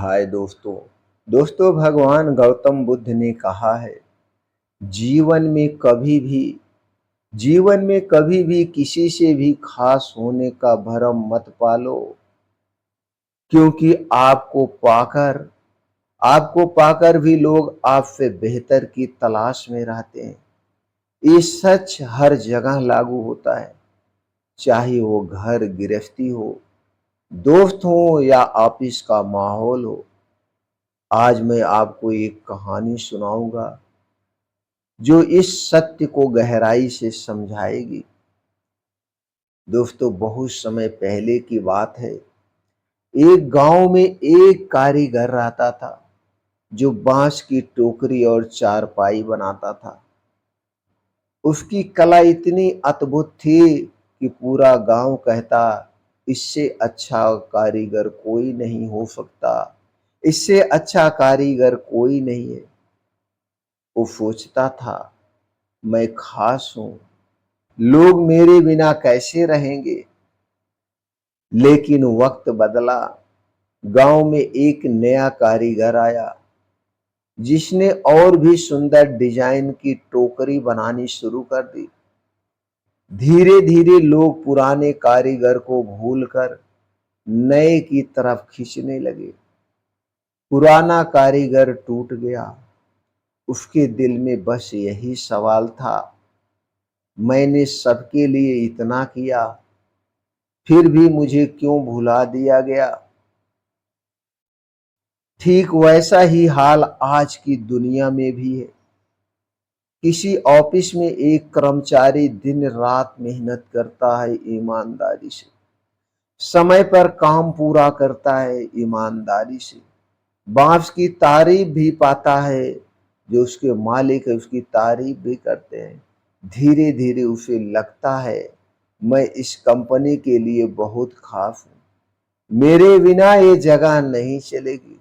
हाय दोस्तों। भगवान गौतम बुद्ध ने कहा है, जीवन में कभी भी किसी से भी खास होने का भ्रम मत पालो, क्योंकि आपको पाकर भी लोग आपसे बेहतर की तलाश में रहते हैं। ये सच हर जगह लागू होता है, चाहे वो घर गृहस्थी हो, दोस्त हो या ऑफिस का माहौल हो। आज मैं आपको एक कहानी सुनाऊंगा जो इस सत्य को गहराई से समझाएगी। दोस्तों, बहुत समय पहले की बात है। एक गांव में एक कारीगर रहता था जो बांस की टोकरी और चारपाई बनाता था। उसकी कला इतनी अद्भुत थी कि पूरा गांव कहता, इससे अच्छा कारीगर कोई नहीं हो सकता, इससे अच्छा कारीगर कोई नहीं है। वो सोचता था, मैं खास हूं, लोग मेरे बिना कैसे रहेंगे। लेकिन वक्त बदला। गांव में एक नया कारीगर आया जिसने और भी सुंदर डिजाइन की टोकरी बनानी शुरू कर दी। धीरे धीरे लोग पुराने कारीगर को भूलकर नए की तरफ खींचने लगे। पुराना कारीगर टूट गया। उसके दिल में बस यही सवाल था, मैंने सबके लिए इतना किया, फिर भी मुझे क्यों भुला दिया गया। ठीक वैसा ही हाल आज की दुनिया में भी है। किसी ऑफिस में एक कर्मचारी दिन रात मेहनत करता है ईमानदारी से, समय पर काम पूरा करता है ईमानदारी से, बॉस की तारीफ भी पाता है, जो उसके मालिक है उसकी तारीफ भी करते हैं। धीरे धीरे उसे लगता है, मैं इस कंपनी के लिए बहुत खास हूं, मेरे बिना ये जगह नहीं चलेगी।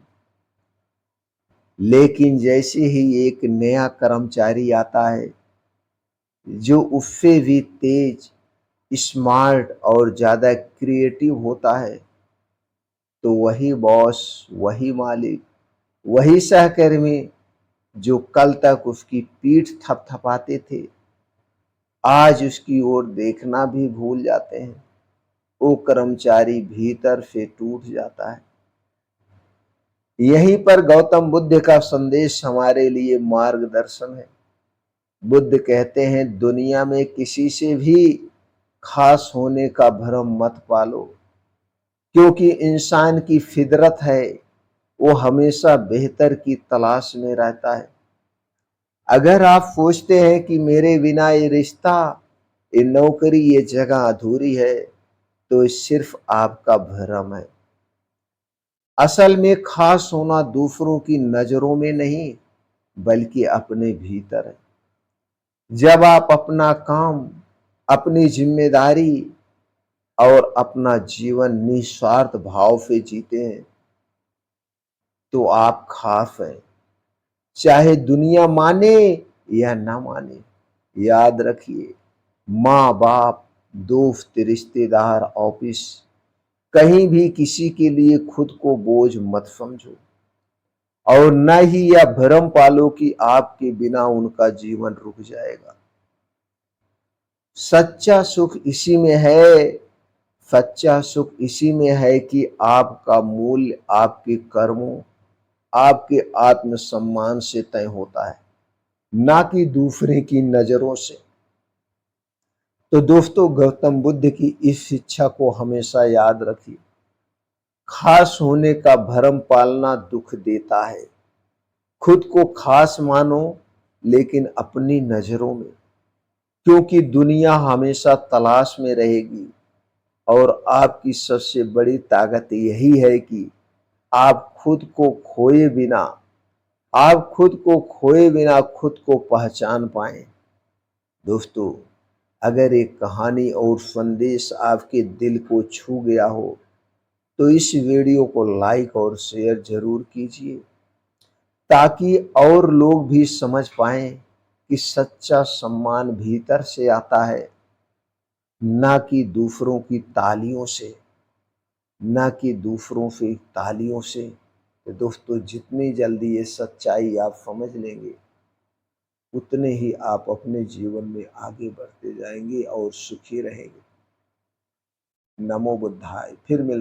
लेकिन जैसे ही एक नया कर्मचारी आता है जो उससे भी तेज, स्मार्ट और ज्यादा क्रिएटिव होता है, तो वही बॉस, वही मालिक, वही सहकर्मी जो कल तक उसकी पीठ थपथपाते थे, आज उसकी ओर देखना भी भूल जाते हैं। वो कर्मचारी भीतर से टूट जाता है। यहीं पर गौतम बुद्ध का संदेश हमारे लिए मार्गदर्शन है। बुद्ध कहते हैं, दुनिया में किसी से भी खास होने का भ्रम मत पालो, क्योंकि इंसान की फितरत है, वो हमेशा बेहतर की तलाश में रहता है। अगर आप सोचते हैं कि मेरे बिना ये रिश्ता, ये नौकरी, ये जगह अधूरी है, तो ये सिर्फ आपका भ्रम है। असल में खास होना दूसरों की नजरों में नहीं, बल्कि अपने भीतर है। जब आप अपना काम, अपनी जिम्मेदारी और अपना जीवन निस्वार्थ भाव से जीते हैं, तो आप खास हैं, चाहे दुनिया माने या ना माने। याद रखिए, माँ बाप, दोस्त, रिश्तेदार, ऑफिस, कहीं भी किसी के लिए खुद को बोझ मत समझो, और न ही यह भ्रम पालो कि आपके बिना उनका जीवन रुक जाएगा। सच्चा सुख इसी में है, सच्चा सुख इसी में है कि आपका मूल्य आपके कर्मों, आपके आत्मसम्मान से तय होता है, ना कि दूसरे की नजरों से। तो दोस्तों, गौतम बुद्ध की इस शिक्षा को हमेशा याद रखिए। खास होने का भ्रम पालना दुख देता है। खुद को खास मानो, लेकिन अपनी नजरों में, क्योंकि दुनिया हमेशा तलाश में रहेगी। और आपकी सबसे बड़ी ताकत यही है कि आप खुद को खोए बिना खुद को पहचान पाएं। दोस्तों, अगर एक कहानी और संदेश आपके दिल को छू गया हो, तो इस वीडियो को लाइक और शेयर जरूर कीजिए, ताकि और लोग भी समझ पाएं कि सच्चा सम्मान भीतर से आता है, ना कि दूसरों की तालियों से, ना कि दूसरों से तालियों से। तो दोस्तों जितनी जल्दी ये सच्चाई आप समझ लेंगे, उतने ही आप अपने जीवन में आगे बढ़ते जाएँगे और सुखी रहेंगे। नमो बुद्धाय। फिर मिलते